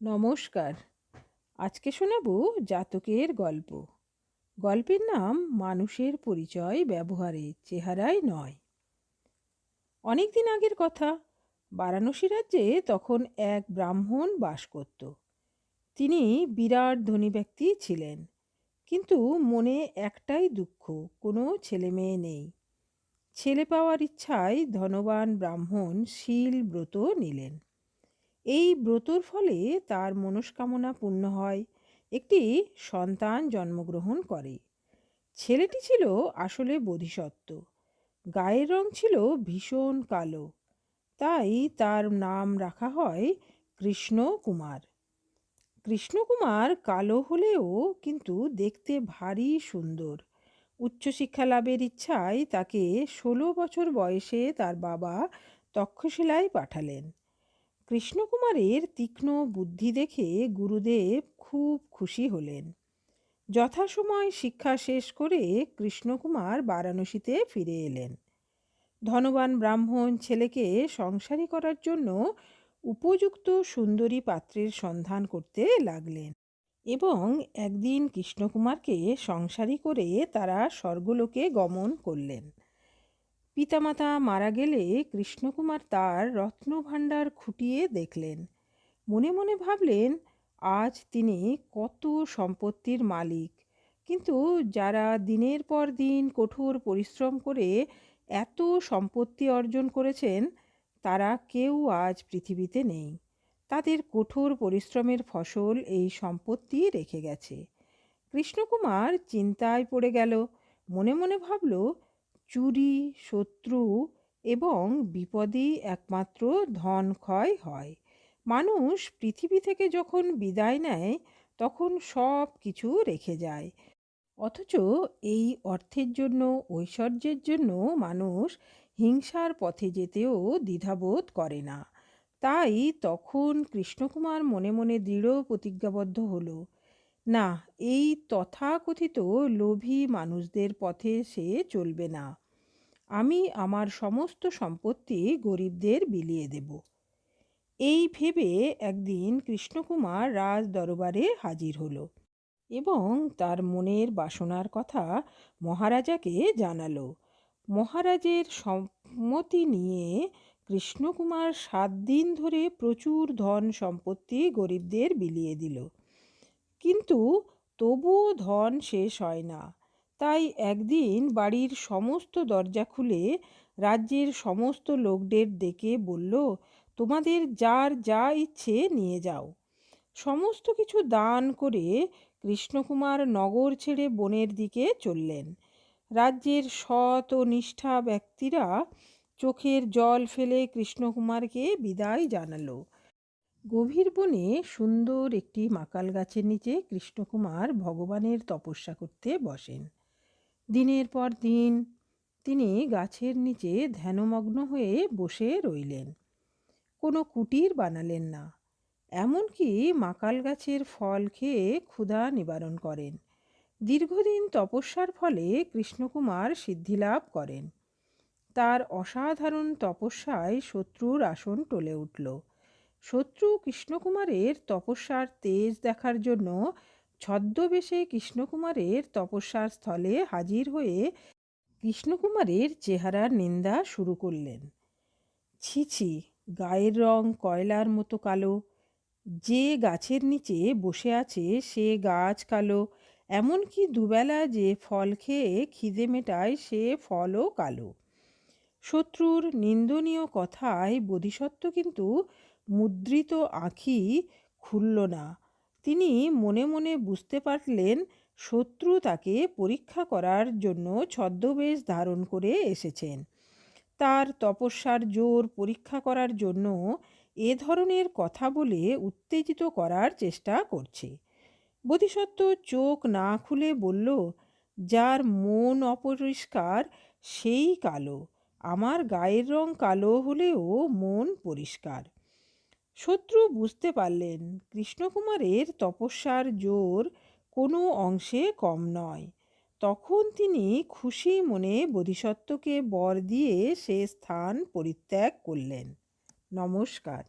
নমস্কার। আজকে শোনাবো জাতকের গল্প। গল্পের নাম মানুষের পরিচয় ব্যবহারে, চেহারায় নয়। অনেক দিন আগের কথা। বারাণসী রাজ্যে তখন এক ব্রাহ্মণ বাস করত। তিনি বিরাট ধনী ব্যক্তি ছিলেন, কিন্তু মনে একটাই দুঃখ, কোনো ছেলে মেয়ে নেই। ছেলে পাওয়ার ইচ্ছায় ধনবান ব্রাহ্মণ শীল ব্রত নিলেন। এই ব্রতর ফলে তার মনস্কামনা পূর্ণ হয়, একটি সন্তান জন্মগ্রহণ করে। ছেলেটি ছিল আসলে বোধিসত্ত্ব। গায়ের রং ছিল ভীষণ কালো, তাই তার নাম রাখা হয় কৃষ্ণ কুমার। কৃষ্ণকুমার কালো হলেও কিন্তু দেখতে ভারী সুন্দর। উচ্চশিক্ষা লাভের ইচ্ছায় তাকে 16 বছর বয়সে তার বাবা তক্ষশিলায় পাঠালেন। কৃষ্ণকুমারের তীক্ষ্ণ বুদ্ধি দেখে গুরুদেব খুব খুশি হলেন। যথাসময় শিক্ষা শেষ করে কৃষ্ণকুমার বারাণসীতে ফিরে এলেন। ধনবান ব্রাহ্মণ ছেলেকে সংসারী করার জন্য উপযুক্ত সুন্দরী পাত্রের সন্ধান করতে লাগলেন এবং একদিন কৃষ্ণকুমারকে সংসারী করে তারা স্বর্গলোকে গমন করলেন। পিতামাতা মারা গেলে কৃষ্ণকুমার তার রত্নভাণ্ডার খুঁটিয়ে দেখলেন। মনে মনে ভাবলেন, আজ তিনি কত সম্পত্তির মালিক, কিন্তু যারা দিনের পর দিন কঠোর পরিশ্রম করে এত সম্পত্তি অর্জন করেছেন, তারা কেউ আজ পৃথিবীতে নেই। তাদের কঠোর পরিশ্রমের ফসল এই সম্পত্তি রেখে গেছে। কৃষ্ণকুমার চিন্তায় পড়ে গেল। মনে মনে ভাবল, চুরি, শত্রু এবং বিপদেই একমাত্র ধন ক্ষয় হয়। মানুষ পৃথিবী থেকে যখন বিদায় নেয়, তখন সব কিছু রেখে যায়। অথচ এই অর্থের জন্য, ঐশ্বর্যের জন্য মানুষ হিংসার পথে যেতেও দ্বিধাবোধ করে না। তাই তখন কৃষ্ণকুমার মনে মনে দৃঢ় প্রতিজ্ঞাবদ্ধ হলো, না, এই তথাকথিত লোভী মানুষদের পথে সে চলবে না। আমি আমার সমস্ত সম্পত্তি গরিবদের বিলিয়ে দেব। এই ভেবে একদিন কৃষ্ণকুমার রাজ দরবারে হাজির হলো এবং তার মনের বাসনার কথা মহারাজাকে জানালো। মহারাজের সম্মতি নিয়ে কৃষ্ণকুমার 7 দিন ধরে প্রচুর ধন সম্পত্তি গরিবদের বিলিয়ে দিল। কিন্তু তবুও ধন শেষ হয় না। তাই একদিন বাড়ির সমস্ত দরজা খুলে রাজ্যের সমস্ত লোকদের ডেকে বলল, তোমাদের যার যা ইচ্ছে নিয়ে যাও। সমস্ত কিছু দান করে কৃষ্ণকুমার নগর ছেড়ে বনের দিকে চললেন। রাজ্যের সৎ ও নিষ্ঠা ব্যক্তিরা চোখের জল ফেলে কৃষ্ণকুমারকে বিদায় জানালো। গভীর বনে সুন্দর একটি মাকাল গাছের নিচে কৃষ্ণকুমার ভগবানের তপস্যা করতে বসেন। দিনের পর দিন তিনি গাছের নিচে ধ্যানমগ্ন হয়ে বসে রইলেন। কোনো কুটির বানালেন না, এমনকি মাকাল গাছের ফল খেয়ে ক্ষুধা নিবারণ করেন। দীর্ঘদিন তপস্যার ফলে কৃষ্ণকুমার সিদ্ধিলাভ করেন। তার অসাধারণ তপস্যায় শত্রুর আসন টলে উঠল। শত্রু কৃষ্ণকুমারের তপস্যার তেজ দেখার জন্য ছদ্মবেশে কৃষ্ণকুমারের তপস্যার স্থলে হাজির হয়ে কৃষ্ণকুমারের চেহারার নিন্দা শুরু করলেন। ছি ছি, গায়ের রং কয়লার মতো কালো, যে গাছের নিচে বসে আছে সে গাছ কালো, এমনকি দুবেলা যে ফল খেয়ে খিদে মেটায় সে ফলও কালো। শত্রুর নিন্দনীয় কথায় বোধিসত্ত্ব কিন্তু মুদ্রিত আঁখি খুলল না। তিনি মনে মনে বুঝতে পারলেন, শত্রু তাকে পরীক্ষা করার জন্য ছদ্মবেশ ধারণ করে এসেছেন। তার তপস্যার জোর পরীক্ষা করার জন্য এ ধরনের কথা বলে উত্তেজিত করার চেষ্টা করছে। বোধিসত্ত্ব চোখ না খুলে বলল, যার মন অপরিষ্কার সেই কালো। আমার গায়ের রং কালো হলেও মন পরিষ্কার। শত্রু বুঝতে পারলেন কৃষ্ণকুমারের তপস্যার জোর কোনো অংশে কম নয়। তখন তিনি খুশি মনে বোধিসত্ত্বকে বর দিয়ে সে স্থান পরিত্যাগ করলেন। নমস্কার।